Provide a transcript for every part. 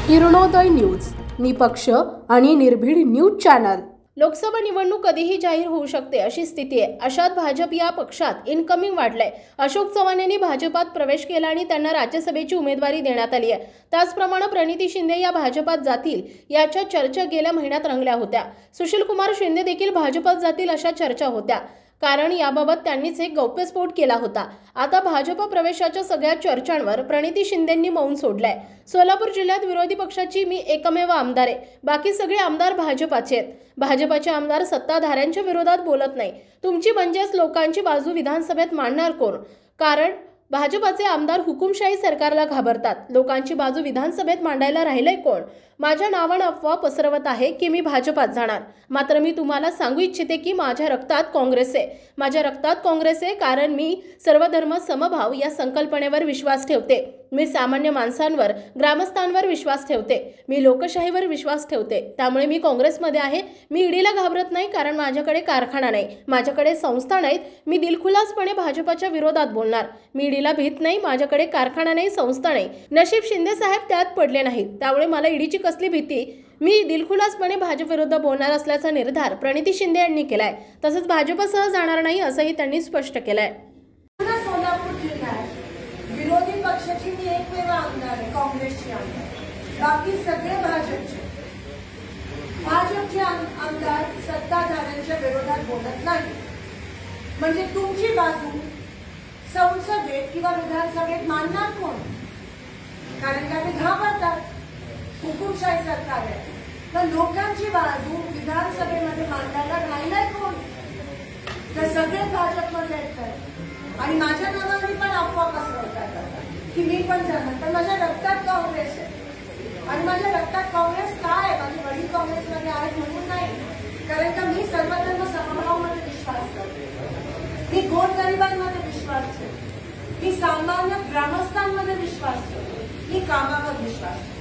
Kiranoday news, निपक्ष आणि निर्भीड न्यूज चॅनल। लोकसभा निवडणूक कधीही जाहीर होऊ शकते अशी स्थिती आहे। अशात भाजप या पक्षात इनकमिंग वाढलंय। अशोक चव्हाण यांनी भाजपात प्रवेश केला आणि त्यांना राज्यसभेची उमेदवारी देण्यात आली आहे। त्याचप्रमाणे प्रणिती शिंदे या भाजपात जातील याच्या चर्चा गेल्या महिन्यात रंगल्या होत्या। सुशील कुमार शिंदे देखील भाजपात जातील अशा चर्चा होत्या, कारण याबाबत त्यांनीच एक गौप्यस्फोट केला होता। आता भाजप प्रवेशाच्या सगळ्या चर्चांवर प्रणिती शिंदेंनी मौन सोडलंय। सोलापूर जिल्ह्यात विरोधी पक्षाची मी एकमेव आमदार आहे, बाकी सगळे आमदार भाजपाचे आहेत। भाजपाचे आमदार सत्ताधाऱ्यांच्या विरोधात बोलत नाही। तुमची म्हणजेच लोकांची बाजू विधानसभेत मांडणार कोण? कारण भाजपाचे आमदार हुकुमशाही सरकारला घाबरतात। लोकांची बाजू विधानसभेत मांडायला राहिलंय कोण? माझ्या नावाने अफवा पसरवत आहे की मी भाजपात जाणार, मात्र मी तुम्हाला सांगू इच्छिते की माझ्या रक्तात काँग्रेस आहे। माझ्या रक्तात काँग्रेस आहे, कारण मी सर्वधर्म समभाव या संकल्पनेवर विश्वास ठेवते। मी सामान्य माणसांवर, ग्रामस्थांवर विश्वास ठेवते। मी लोकशाहीवर विश्वास ठेवते। त्यामुळे मी काँग्रेसमध्ये आहे। मी ईडीला घाबरत नाही, कारण माझ्याकडे कारखाना नाही, माझ्याकडे संस्था नाहीत। मी दिलखुलासपणे भाजपाच्या विरोधात बोलणार। मी ईडीला भीत नाही, माझ्याकडे कारखाना नाही, संस्था नाही। नशीब शिंदे साहेब त्यात पडले नाहीत, त्यामुळे मला ईडीची कसली भीती? मी दिलखुलासपणे भाजप विरुद्ध बोलणार असल्याचा निर्धार प्रणिती शिंदे यांनी केलाय। तसंच भाजपसह जाणार नाही असंही त्यांनी स्पष्ट केलंय। सोलापूर जिल्ह्यात विरोधी पक्षाची मी एकमेव आमदार आहे, काँग्रेसची आमदार, बाकी सगळे भाजपचे। भाजपचे आमदार सत्ताधाऱ्यांच्या विरोधात बोलत नाही, म्हणजे तुमची बाजू संसदेत किंवा विधानसभेत मांडणार कोण? कारण का ते घाबरतात, हुकुमशाही सरकार आहे। पण लोकांची बाजू विधानसभेमध्ये मांडायला राहिलाय कोण? तर सगळे भाजपमध्ये आहेत। आणि माझ्या नावाने पण अफवा पसरवतात की मी पण जाणार, पण माझ्या रक्तात काँग्रेस आहे। आणि माझ्या रक्तात काँग्रेस काय आहे? माझे वडील काँग्रेसमध्ये आहेत म्हणून नाही, कारण का मी सर्वधर्म समभावामध्ये विश्वास करते। मी गोरगरिबांमध्ये विश्वास ठेवते। मी सामान्य ग्रामस्थांमध्ये विश्वास ठेवते। मी कामावर विश्वास ठेवते।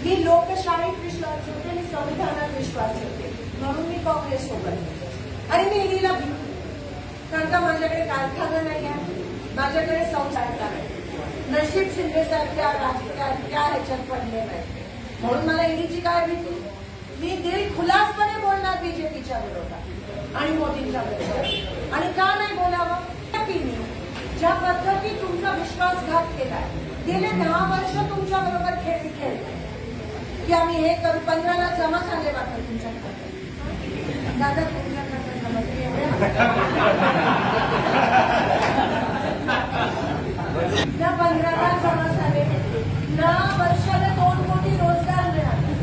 मी लोकशाहीत विश्वास ठेवते। मी संविधानात विश्वास ठेवते, म्हणून मी काँग्रेस सोबत। आणि मी ईडीला भीते, कारण का माझ्याकडे कारखाना नाही आहे, माझ्याकडे संस्था आहे। नशीब शिंदे सारख्या त्या ह्याच्यात पडले नाही, म्हणून मला ईडीची काय भीती? मी दिलखुलासपणे बोलणार बीजेपीच्या विरोधात आणि मोदींच्या विरोधात। आणि का नाही बोलावं? की मी ज्या पद्धती तुमचा विश्वासघात केलाय, गेले 10 वर्ष तुमच्या बरोबर खेळ खेळले की आम्ही हे करू, 15ला जमा झाले वाटत तुमच्या खात्यात। दादा तुमच्या खात्यात जमा त्या 15ला जमा झाले, 9 वर्षाला 2 कोटी रोजगार मिळाले।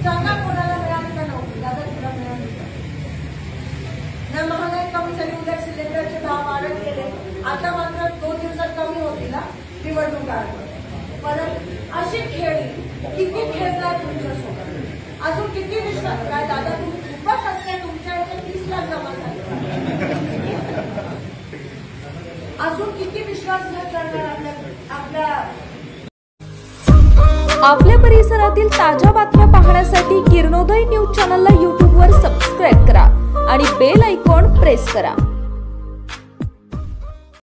सांगा कोणाला मिळाली का नव्हती? दादा तुला मिळाली ना? महागाई कमी झाली, उलट सिलेंडरचे भाव वाढत गेले। आता मात्र 2 दिवसात कमी होतील निवडणूक आयोग। परत अशी खेळी किती खेळताय तुमच्यासोबत? अजून किती विश्वास? काय दादा तुम्ही खूपच असते, तुमच्या इथे 30 लाख जमा झाले, अजून किती विश्वासघात करणार आपल्या परिसरातील ताज्या बातम्या पाहण्यासाठी किरणोदय न्यूज चॅनलला YouTube वर सबस्क्राईब करा आणि बेल आयकॉन प्रेस करा।